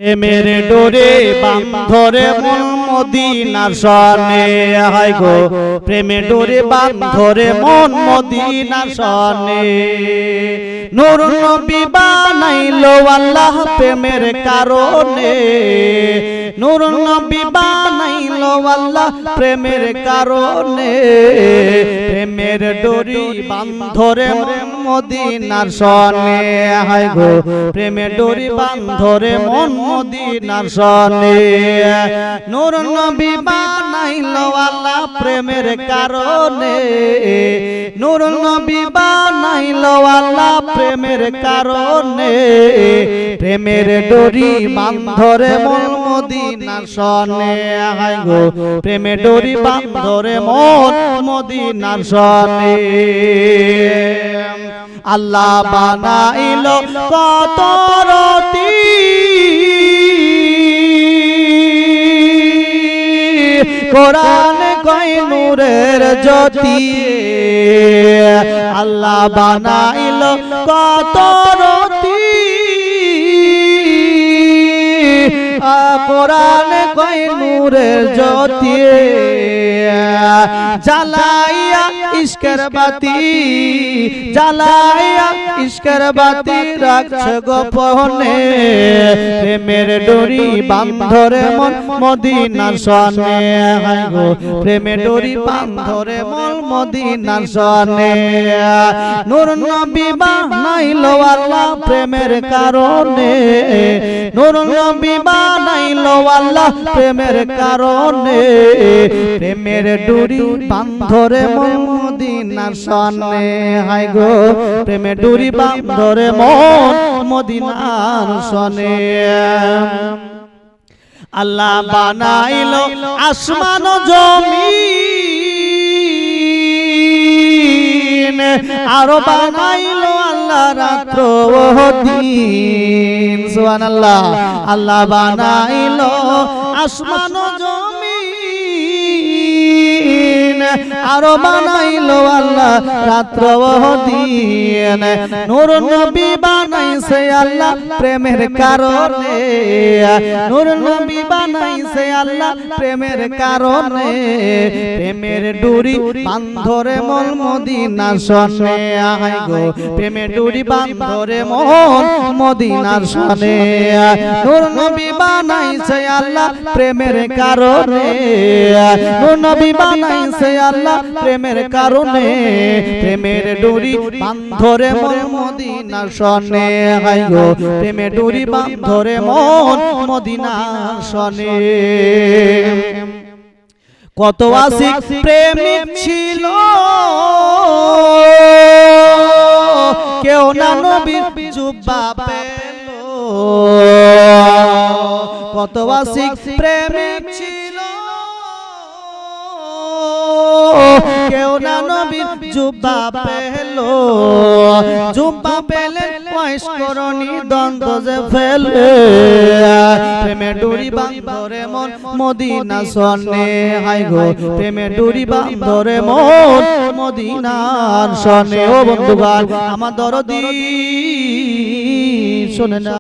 প্রেমের ডোরে বাঁধরে মন মদিনার সনে হায় গো প্রেমের ডোরে বাঁধরে মন মদিনার সনে নূর নবী বানাইলো আল্লাহ প্রেমের কারণে নূর নবী বানাইলো আল্লাহ প্রেমের কারণে প্রেমের ডোরি বাঁধরে মন মদিনার সনে হায় গো প্রেমের ডোরি বাঁধরে মন মদিনার সনে নূর নবী বানাইলো আল্লাহ প্রেমের কারণে নূর নবী বানাইলো আল্লাহ প্রেমের কারণে প্রেমের ডোরি বাঁধরে মন মদিনার সনে হায় গো প্রেমের ডোরি বাঁধরে মন মদিনার সনে আল্লাহ বানাইলো কত রতি কোরআন কয় নূরের জ্যোতি আল্লাহ বানাইলো কত রতি কোরআন কয় নূরের জ্যোতি জ্বালাইয়া ইশকের বাতি জ্বালাইয়া ইশকের বাতি রাখছে গোপনে প্রেমের ডোরি বাঁধরে মন মদিনার সনে হায় গো প্রেমের ডোরি বাঁধরে মন মদিনার সনে নূর নবী বানাইলো আল্লাহ প্রেমের কারণে নূর নবী বানাইলো আল্লাহ প্রেমের কারণে প্রেমের ডোরি বাঁধরে মন মদিনার সনে হায় গো প্রেমের ডোরি বাঁধরে মন মদিনার সনে আল্লাহ বানাইলো আসমান জমিন আর বানাইলো আল্লাহ রাত্র ও দিন সুবহানাল্লাহ আল্লাহ বানাইলো আসমান জমিন আর বানাইলো আল্লাহ রাত্র ও দিন নূর নবী বানাইছে আল্লাহ প্রেমের কারণে নূর নবী বানাইছে আল্লাহ প্রেমের কারণে প্রেমের ডোরি বাঁধরে মন মদিনার সনে হায় গো প্রেমের ডোরি বাঁধরে মন মদিনার সনে নূর নবী বানাইছে আল্লাহ প্রেমের কারণে নূর নবী বানাইছে আল্লাহ প্রেমের কারণে প্রেমের ডোরি বাঁধরে মন মদিনার সনে হায় গো প্রেমের ডোরি বাঁধরে মন মদিনার সনে কত আশিক প্রেমিক ছিল কেউ না নবীর জুব্বা পেল কত আশিক প্রেমিক ছিল কেউ না নবীর জুব্বা পেল জুব্বা পেলে ওয়াইস করনি দ্বন্দ্ব যে ফেলে প্রেমের ডোরি বাঁধরে মন মদিনা সনে হায় গো প্রেমের ডোরি বাঁধরে মন মদিনার সনে ও বন্ধুগণ আমার দরদি শোনে না।